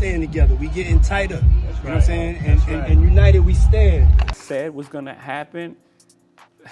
staying together. We getting tighter. You know what I'm saying? And united we stand. Said was gonna happen.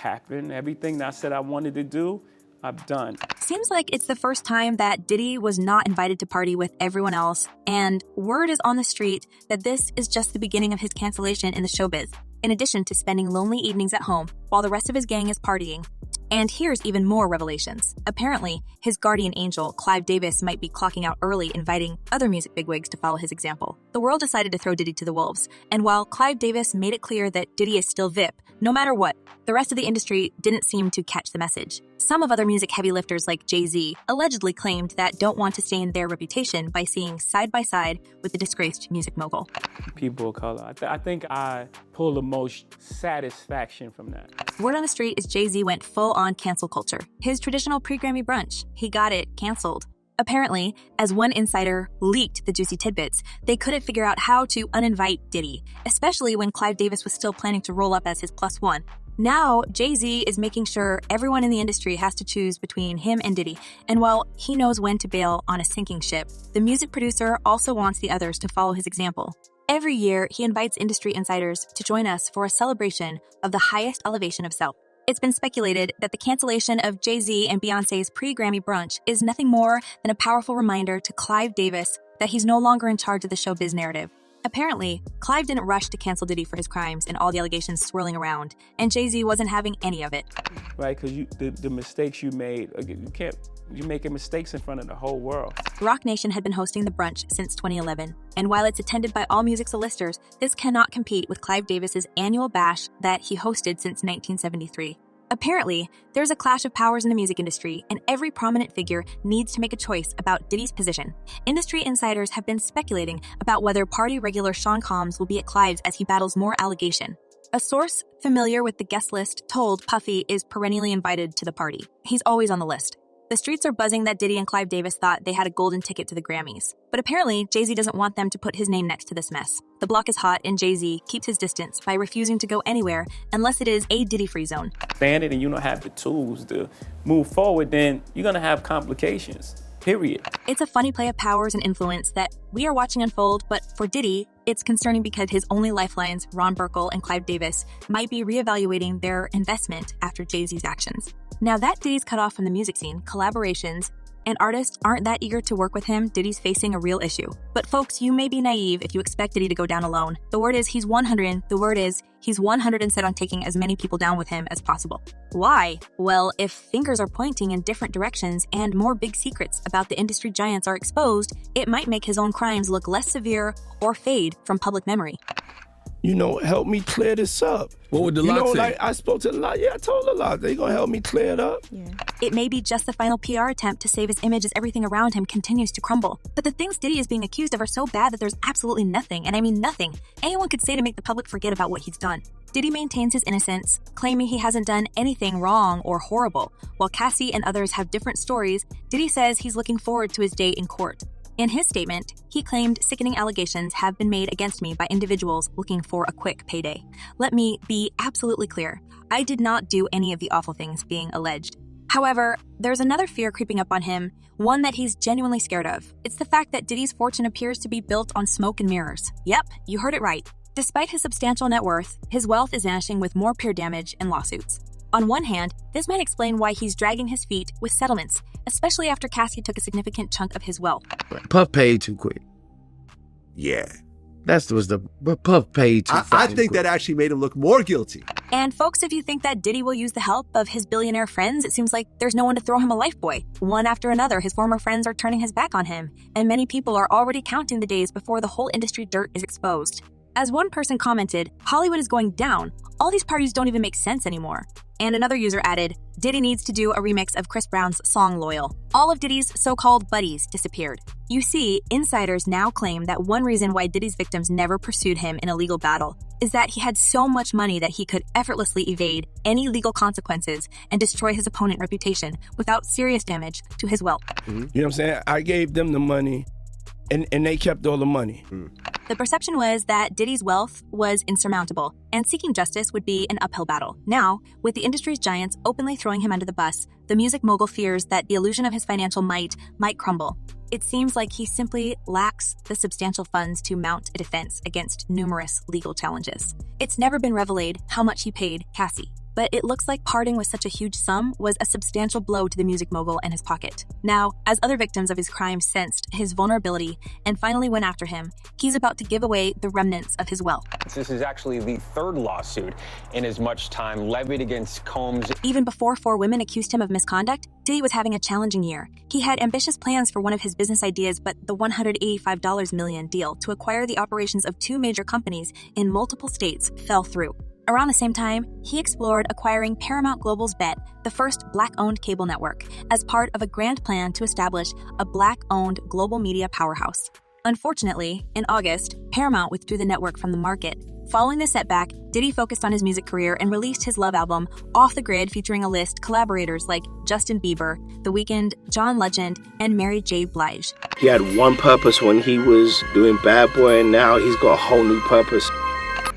Everything that I said I wanted to do, I've done. Seems like it's the first time that Diddy was not invited to party with everyone else, and word is on the street that this is just the beginning of his cancellation in the showbiz, in addition to spending lonely evenings at home while the rest of his gang is partying. And here's even more revelations. Apparently, his guardian angel, Clive Davis, might be clocking out early, inviting other music bigwigs to follow his example. The world decided to throw Diddy to the wolves, and while Clive Davis made it clear that Diddy is still VIP, no matter what, the rest of the industry didn't seem to catch the message. Some of other music heavy lifters like Jay-Z allegedly claimed that don't want to stain their reputation by seeing side by side with the disgraced music mogul. People of color. I think I pull the most satisfaction from that. Word on the street is Jay-Z went full on cancel culture. His traditional pre-Grammy brunch, he got it canceled. Apparently, as one insider leaked the juicy tidbits, they couldn't figure out how to uninvite Diddy, especially when Clive Davis was still planning to roll up as his plus one. Now, Jay-Z is making sure everyone in the industry has to choose between him and Diddy, and while he knows when to bail on a sinking ship, the music producer also wants the others to follow his example. Every year, he invites industry insiders to join us for a celebration of the highest elevation of self. It's been speculated that the cancellation of Jay-Z and Beyoncé's pre-Grammy brunch is nothing more than a powerful reminder to Clive Davis that he's no longer in charge of the showbiz narrative. Apparently, Clive didn't rush to cancel Diddy for his crimes and all the allegations swirling around, and Jay-Z wasn't having any of it. Right, because the mistakes you made, you're making mistakes in front of the whole world. Roc Nation had been hosting the brunch since 2011, and while it's attended by all music solicitors, this cannot compete with Clive Davis's annual bash that he hosted since 1973. Apparently, there's a clash of powers in the music industry, and every prominent figure needs to make a choice about Diddy's position. Industry insiders have been speculating about whether party regular Sean Combs will be at Clive's as he battles more allegation. A source familiar with the guest list told Puffy is perennially invited to the party. He's always on the list. The streets are buzzing that Diddy and Clive Davis thought they had a golden ticket to the Grammys. But apparently, Jay-Z doesn't want them to put his name next to this mess. The block is hot, and Jay-Z keeps his distance by refusing to go anywhere unless it is a Diddy-free zone. Ban it and you don't have the tools to move forward, then you're going to have complications, period. It's a funny play of powers and influence that we are watching unfold, but for Diddy, it's concerning because his only lifelines, Ron Burkle and Clive Davis, might be reevaluating their investment after Jay-Z's actions. Now that Diddy's cut off from the music scene, collaborations and artists aren't that eager to work with him, Diddy's facing a real issue. But folks, you may be naive if you expect Diddy to go down alone. The word is he's 100 and set on taking as many people down with him as possible. Why? Well, if fingers are pointing in different directions and more big secrets about the industry giants are exposed, it might make his own crimes look less severe or fade from public memory. Help me clear this up. What would the lot say? Like I spoke to the lot. Yeah, I told the lot. They gonna help me clear it up. Yeah. It may be just the final PR attempt to save his image as everything around him continues to crumble. But the things Diddy is being accused of are so bad that there's absolutely nothing, and I mean nothing, anyone could say to make the public forget about what he's done. Diddy maintains his innocence, claiming he hasn't done anything wrong or horrible. While Cassie and others have different stories, Diddy says he's looking forward to his day in court. In his statement, he claimed sickening allegations have been made against me by individuals looking for a quick payday. Let me be absolutely clear. I did not do any of the awful things being alleged. However, there's another fear creeping up on him, one that he's genuinely scared of. It's the fact that Diddy's fortune appears to be built on smoke and mirrors. Yep, you heard it right. Despite his substantial net worth, his wealth is vanishing with more peer damage and lawsuits. On one hand, this might explain why he's dragging his feet with settlements, especially after Cassie took a significant chunk of his wealth. Puff paid too quick. Yeah. But Puff paid too I think that actually made him look more guilty. And folks, if you think that Diddy will use the help of his billionaire friends, it seems like there's no one to throw him a lifebuoy. One after another, his former friends are turning his back on him, and many people are already counting the days before the whole industry dirt is exposed. As one person commented, Hollywood is going down. All these parties don't even make sense anymore. And another user added, Diddy needs to do a remix of Chris Brown's song Loyal. All of Diddy's so-called buddies disappeared. You see, insiders now claim that one reason why Diddy's victims never pursued him in a legal battle is that he had so much money that he could effortlessly evade any legal consequences and destroy his opponent's reputation without serious damage to his wealth. You know what I'm saying? I gave them the money, and they kept all the money. The perception was that Diddy's wealth was insurmountable, and seeking justice would be an uphill battle. Now, with the industry's giants openly throwing him under the bus, the music mogul fears that the illusion of his financial might crumble. it seems like he simply lacks the substantial funds to mount a defense against numerous legal challenges. It's never been revealed how much he paid Cassie, but it looks like parting with such a huge sum was a substantial blow to the music mogul and his pocket. Now, as other victims of his crime sensed his vulnerability and finally went after him, he's about to give away the remnants of his wealth. This is actually the third lawsuit in as much time levied against Combs. Even before 4 women accused him of misconduct, Diddy was having a challenging year. He had ambitious plans for one of his business ideas, but the $185 million deal to acquire the operations of 2 major companies in multiple states fell through. Around the same time, he explored acquiring Paramount Global's BET, the first Black-owned cable network, as part of a grand plan to establish a Black-owned global media powerhouse. Unfortunately, in August, Paramount withdrew the network from the market. Following this setback, Diddy focused on his music career and released his love album, Off the Grid, featuring a list collaborators like Justin Bieber, The Weeknd, John Legend, and Mary J. Blige. He had one purpose when he was doing Bad Boy, and now he's got a whole new purpose.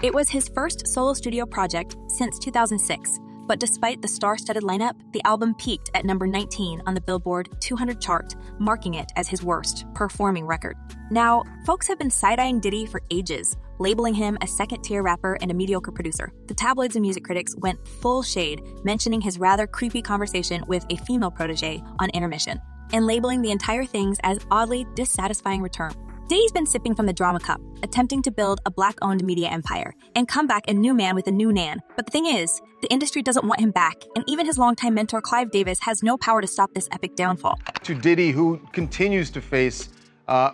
It was his first solo studio project since 2006, but despite the star-studded lineup, the album peaked at number 19 on the Billboard 200 chart, marking it as his worst performing record. Now, folks have been side-eyeing Diddy for ages, labeling him a second-tier rapper and a mediocre producer. The tabloids and music critics went full shade, mentioning his rather creepy conversation with a female protege on intermission, and labeling the entire thing as oddly dissatisfying return. Diddy's been sipping from the drama cup, attempting to build a Black-owned media empire, and come back a new man with a new nan. But the thing is, the industry doesn't want him back, and even his longtime mentor Clive Davis has no power to stop this epic downfall. To Diddy, who continues to face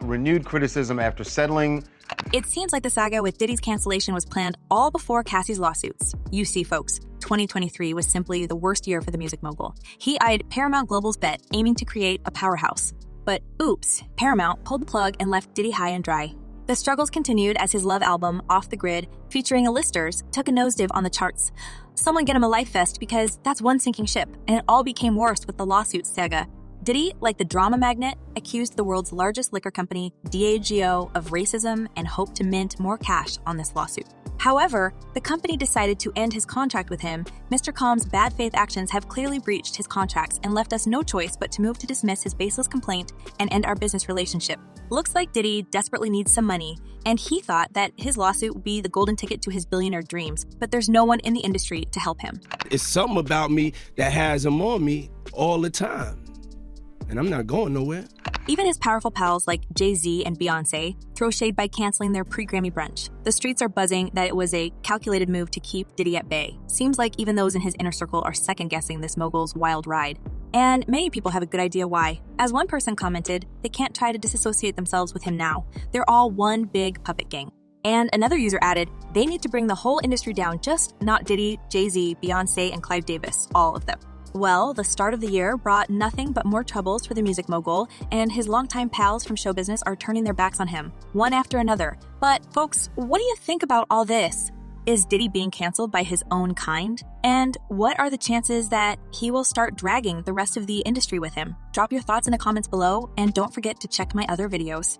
renewed criticism after settling. It seems like the saga with Diddy's cancellation was planned all before Cassie's lawsuits. You see, folks, 2023 was simply the worst year for the music mogul. He eyed Paramount Global's BET, aiming to create a powerhouse. But oops, Paramount pulled the plug and left Diddy high and dry. The struggles continued as his love album, Off the Grid, featuring A-listers, took a nosedive on the charts. Someone get him a life vest, because that's one sinking ship, and it all became worse with the lawsuit saga. Diddy, like the drama magnet, accused the world's largest liquor company, Diageo, of racism and hoped to mint more cash on this lawsuit. However, the company decided to end his contract with him. Mr. Combs' bad faith actions have clearly breached his contracts and left us no choice but to move to dismiss his baseless complaint and end our business relationship. Looks like Diddy desperately needs some money, and he thought that his lawsuit would be the golden ticket to his billionaire dreams, but there's no one in the industry to help him. It's something about me that has him on me all the time, and I'm not going nowhere. Even his powerful pals like Jay-Z and Beyoncé throw shade by canceling their pre-Grammy brunch. The streets are buzzing that it was a calculated move to keep Diddy at bay. Seems like even those in his inner circle are second-guessing this mogul's wild ride. And many people have a good idea why. As one person commented, they can't try to disassociate themselves with him now. They're all one big puppet gang. And another user added, they need to bring the whole industry down, just not Diddy, Jay-Z, Beyoncé, and Clive Davis, all of them. Well, the start of the year brought nothing but more troubles for the music mogul, and his longtime pals from show business are turning their backs on him, one after another. But folks, what do you think about all this? Is Diddy being canceled by his own kind? And what are the chances that he will start dragging the rest of the industry with him? Drop your thoughts in the comments below, and don't forget to check my other videos.